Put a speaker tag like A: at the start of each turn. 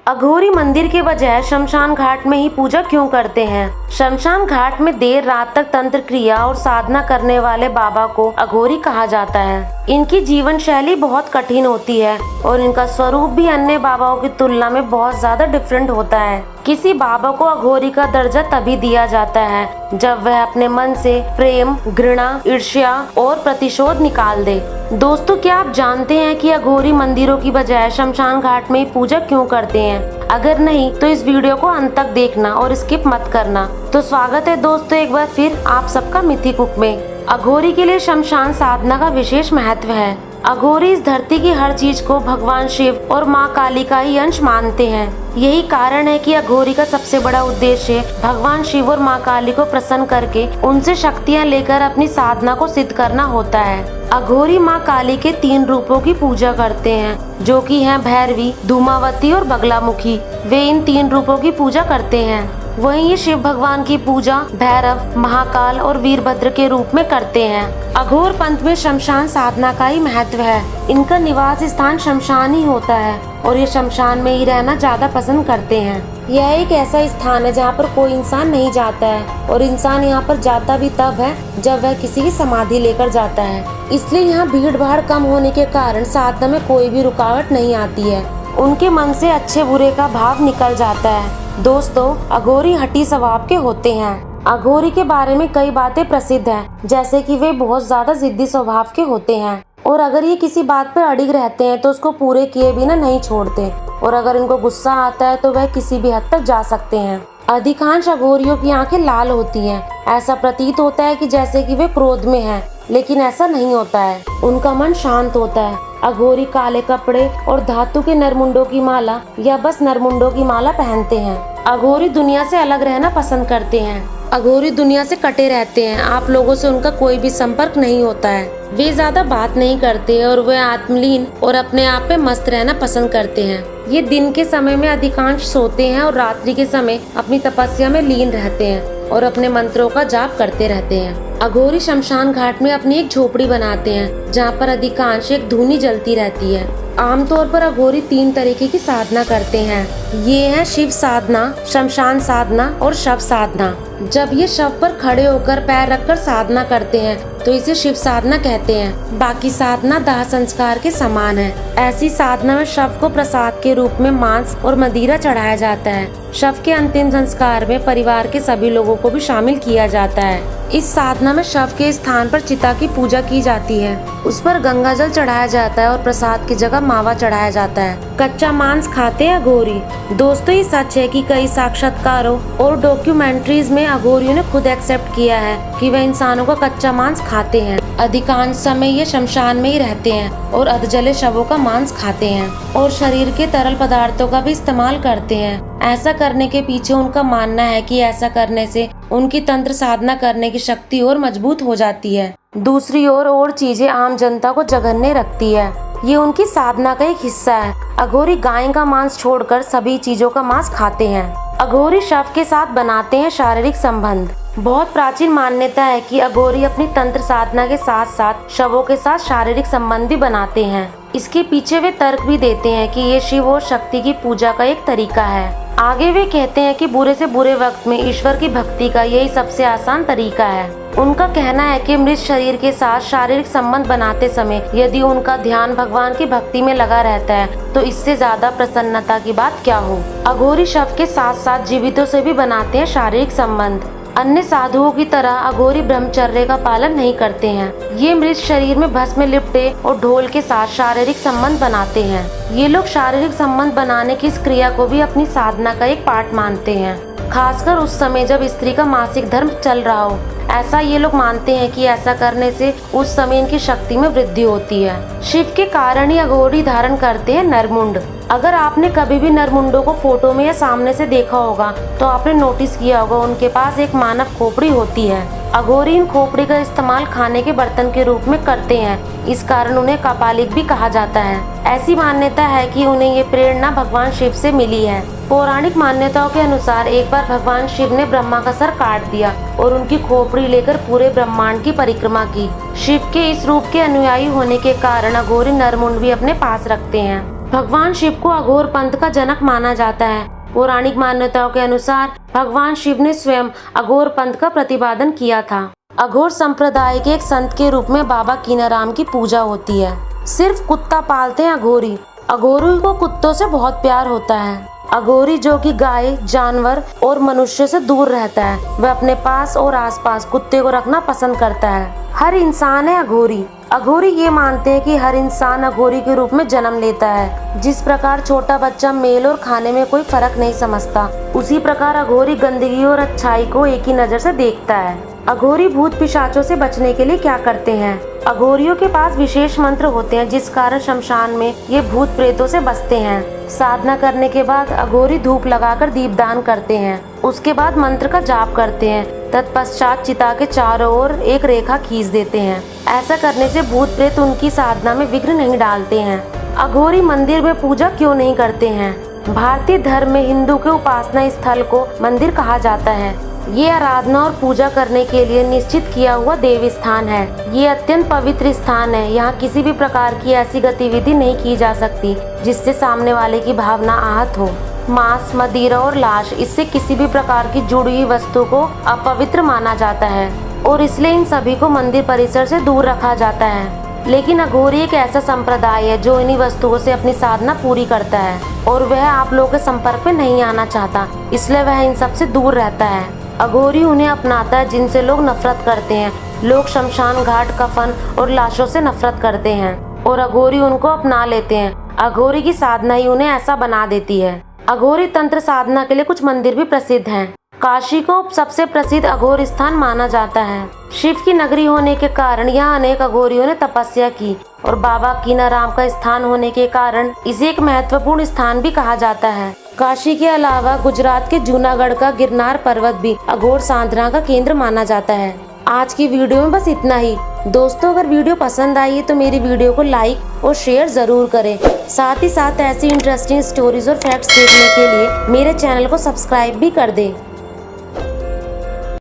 A: अघोरी मंदिर के बजाय शमशान घाट में ही पूजा क्यों करते हैं? शमशान घाट में देर रात तक तंत्र क्रिया और साधना करने वाले बाबा को अघोरी कहा जाता है। इनकी जीवन शैली बहुत कठिन होती है और इनका स्वरूप भी अन्य बाबाओं की तुलना में बहुत ज्यादा डिफरेंट होता है। किसी बाबा को अघोरी का दर्जा तभी दिया जाता है जब वह अपने मन से प्रेम, घृणा, ईर्ष्या और प्रतिशोध निकाल दे। दोस्तों, क्या आप जानते हैं कि अघोरी मंदिरों की बजाय शमशान घाट में पूजा क्यों करते हैं? अगर नहीं तो इस वीडियो को अंत तक देखना और स्किप मत करना। तो स्वागत है दोस्तों एक बार फिर आप सबका मिथिक कुक में। अघोरी के लिए शमशान साधना का विशेष महत्व है। अघोरी इस धरती की हर चीज को भगवान शिव और माँ काली का ही अंश मानते हैं। यही कारण है कि अघोरी का सबसे बड़ा उद्देश्य भगवान शिव और माँ काली को प्रसन्न करके उनसे शक्तियाँ लेकर अपनी साधना को सिद्ध करना होता है। अघोरी माँ काली के 3 रूपों की पूजा करते हैं, जो कि हैं भैरवी, धूमावती और बगलामुखी। वे इन 3 रूपों की पूजा करते हैं। वहीं ये शिव भगवान की पूजा भैरव, महाकाल और वीरभद्र के रूप में करते हैं। अघोर पंथ में शमशान साधना का ही महत्व है। इनका निवास स्थान शमशान ही होता है और ये शमशान में ही रहना ज्यादा पसंद करते हैं। यह एक ऐसा स्थान है जहाँ पर कोई इंसान नहीं जाता है और इंसान यहाँ पर जाता भी तब है जब वह किसी की समाधि लेकर जाता है। इसलिए यहाँ भीड़ भाड़ कम होने के कारण साधना में कोई भी रुकावट नहीं आती है। उनके मन से अच्छे बुरे का भाव निकल जाता है। दोस्तों, अघोरी हठी स्वभाव के होते हैं। अघोरी के बारे में कई बातें प्रसिद्ध हैं, जैसे कि वे बहुत ज्यादा जिद्दी स्वभाव के होते हैं और अगर ये किसी बात पर अड़िग रहते हैं तो उसको पूरे किए बिना नहीं छोड़ते और अगर इनको गुस्सा आता है तो वह किसी भी हद तक जा सकते हैं। अधिकांश अघोरियों की आंखें लाल होती हैं। ऐसा प्रतीत होता है कि जैसे कि वे क्रोध में हैं, लेकिन ऐसा नहीं होता है। उनका मन शांत होता है। अघोरी काले कपड़े और धातु के नरमुंडों की माला या बस नरमुंडों की माला पहनते हैं। अघोरी दुनिया से अलग रहना पसंद करते हैं। अघोरी दुनिया से कटे रहते हैं। आप लोगों से उनका कोई भी संपर्क नहीं होता है। वे ज्यादा बात नहीं करते और वे आत्मलीन और अपने आप में मस्त रहना पसंद करते हैं। ये दिन के समय में अधिकांश सोते हैं और रात्रि के समय अपनी तपस्या में लीन रहते हैं और अपने मंत्रों का जाप करते रहते हैं। अघोरी शमशान घाट में अपनी एक झोपड़ी बनाते हैं जहाँ पर अधिकांश एक धूनी जलती रहती है। आमतौर पर अघोरी 3 तरीके की साधना करते हैं। ये है शिव साधना, शमशान साधना और शव साधना। जब ये शव पर खड़े होकर पैर रखकर साधना करते हैं तो इसे शिव साधना कहते हैं। बाकी साधना दाह संस्कार के समान है। ऐसी साधना में शव को प्रसाद के रूप में मांस और मदिरा चढ़ाया जाता है। शव के अंतिम संस्कार में परिवार के सभी लोगों को भी शामिल किया जाता है। इस साधना में शव के स्थान पर चिता की पूजा की जाती है। उस पर गंगा जल चढ़ाया जाता है और प्रसाद की जगह मावा चढ़ाया जाता है। कच्चा मांस खाते हैं अघोरी। दोस्तों, ये सच है कि कई साक्षात्कारों और डॉक्यूमेंट्रीज में अघोरियों ने खुद एक्सेप्ट किया है कि वह इंसानों का कच्चा मांस खाते हैं। अधिकांश समय ये शमशान में ही रहते हैं और अधजले शवों का मांस खाते हैं और शरीर के तरल पदार्थों का भी इस्तेमाल करते हैं। ऐसा करने के पीछे उनका मानना है कि ऐसा करने से उनकी तंत्र साधना करने की शक्ति और मजबूत हो जाती है। दूसरी ओर और चीजें आम जनता को जघन्य रखती है। ये उनकी साधना का एक हिस्सा है। अघोरी गाय का मांस छोड़कर सभी चीजों का मांस खाते हैं। अघोरी शव के साथ बनाते हैं शारीरिक संबंध। बहुत प्राचीन मान्यता है कि अघोरी अपनी तंत्र साधना के साथ साथ शवों के साथ शारीरिक संबंध भी बनाते हैं। इसके पीछे वे तर्क भी देते हैं कि ये शिव और शक्ति की पूजा का एक तरीका है। आगे वे कहते हैं कि बुरे से बुरे वक्त में ईश्वर की भक्ति का यही सबसे आसान तरीका है। उनका कहना है कि मृत शरीर के साथ शारीरिक संबंध बनाते समय यदि उनका ध्यान भगवान की भक्ति में लगा रहता है तो इससे ज्यादा प्रसन्नता की बात क्या हो। अघोरी शव के साथ साथ जीवितों से भी बनाते हैं शारीरिक संबंध। अन्य साधुओं की तरह अघोरी ब्रह्मचर्य का पालन नहीं करते हैं। ये मृत शरीर में भस्म में लिपटे और ढोल के साथ शारीरिक संबंध बनाते हैं। ये लोग शारीरिक संबंध बनाने की इस क्रिया को भी अपनी साधना का एक पार्ट मानते हैं, खासकर उस समय जब स्त्री का मासिक धर्म चल रहा हो। ऐसा ये लोग मानते हैं कि ऐसा करने से उस समय इनकी शक्ति में वृद्धि होती है। शिव के कारण ही अघोरी धारण करते हैं नरमुंड। अगर आपने कभी भी नरमुंडों को फोटो में या सामने से देखा होगा तो आपने नोटिस किया होगा उनके पास एक मानव खोपड़ी होती है। अघोरी इन खोपड़ी का इस्तेमाल खाने के बर्तन के रूप में करते हैं। इस कारण उन्हें कपालिक भी कहा जाता है। ऐसी मान्यता है कि उन्हें ये प्रेरणा भगवान शिव से मिली है। पौराणिक मान्यताओं के अनुसार एक बार भगवान शिव ने ब्रह्मा का सर काट दिया और उनकी खोपड़ी लेकर पूरे ब्रह्मांड की परिक्रमा की। शिव के इस रूप के अनुयायी होने के कारण अघोरी नरमुंड भी अपने पास रखते हैं। भगवान शिव को अघोर पंथ का जनक माना जाता है। पौराणिक मान्यताओं के अनुसार भगवान शिव ने स्वयं अघोर पंथ का प्रतिपादन किया था। अघोर संप्रदाय के एक संत के रूप में बाबा कीनाराम की पूजा होती है। सिर्फ कुत्ता पालते हैं अघोरी। अघोरी को कुत्तों से बहुत प्यार होता है। अघोरी जो कि गाय, जानवर और मनुष्य से दूर रहता है, वह अपने पास और आसपास कुत्ते को रखना पसंद करता है। हर इंसान है अघोरी। अघोरी ये मानते हैं कि हर इंसान अघोरी के रूप में जन्म लेता है। जिस प्रकार छोटा बच्चा मेल और खाने में कोई फर्क नहीं समझता, उसी प्रकार अघोरी गंदगी और अच्छाई को एक ही नजर से देखता है। अघोरी भूत पिशाचों से बचने के लिए क्या करते हैं? अघोरियों के पास विशेष मंत्र होते हैं, जिस कारण शमशान में ये भूत प्रेतों से बचते हैं। साधना करने के बाद अघोरी धूप लगाकर दीपदान करते हैं। उसके बाद मंत्र का जाप करते हैं। तत्पश्चात चिता के चारों ओर एक रेखा खींच देते हैं। ऐसा करने से भूत प्रेत उनकी साधना में विघ्न नहीं डालते हैं। अघोरी मंदिर में पूजा क्यों नहीं करते हैं? भारतीय धर्म में हिंदू के उपासना स्थल को मंदिर कहा जाता है। ये आराधना और पूजा करने के लिए निश्चित किया हुआ देवी स्थान है। ये अत्यंत पवित्र स्थान है। यहाँ किसी भी प्रकार की ऐसी गतिविधि नहीं की जा सकती जिससे सामने वाले की भावना आहत हो। मांस, मदिरा और लाश, इससे किसी भी प्रकार की जुड़ी हुई वस्तु को अपवित्र माना जाता है और इसलिए इन सभी को मंदिर परिसर से दूर रखा जाता है। लेकिन अघोरी एक ऐसा संप्रदाय है जो इन्हीं वस्तुओं से अपनी साधना पूरी करता है और वह आप लोगों के संपर्क में नहीं आना चाहता, इसलिए वह इन सब से दूर रहता है। अघोरी उन्हें अपनाता है जिनसे लोग नफरत करते हैं। लोग शमशान घाट, कफन और लाशों से नफरत करते हैं और अघोरी उनको अपना लेते हैं। अघोरी की साधना ही उन्हें ऐसा बना देती है। अघोरी तंत्र साधना के लिए कुछ मंदिर भी प्रसिद्ध हैं। काशी को सबसे प्रसिद्ध अघोर स्थान माना जाता है। शिव की नगरी होने के कारण यहाँ अनेक अघोरियों ने तपस्या की और बाबा कीनाराम का स्थान होने के कारण इसे एक महत्वपूर्ण स्थान भी कहा जाता है। काशी के अलावा गुजरात के जूनागढ़ का गिरनार पर्वत भी अघोर साधना का केंद्र माना जाता है। आज की वीडियो में बस इतना ही। दोस्तों, अगर वीडियो पसंद आई है तो मेरी वीडियो को लाइक और शेयर जरूर करें। साथ ही साथ ऐसी इंटरेस्टिंग स्टोरीज और फैक्ट्स देखने के लिए मेरे चैनल को सब्सक्राइब भी कर दें।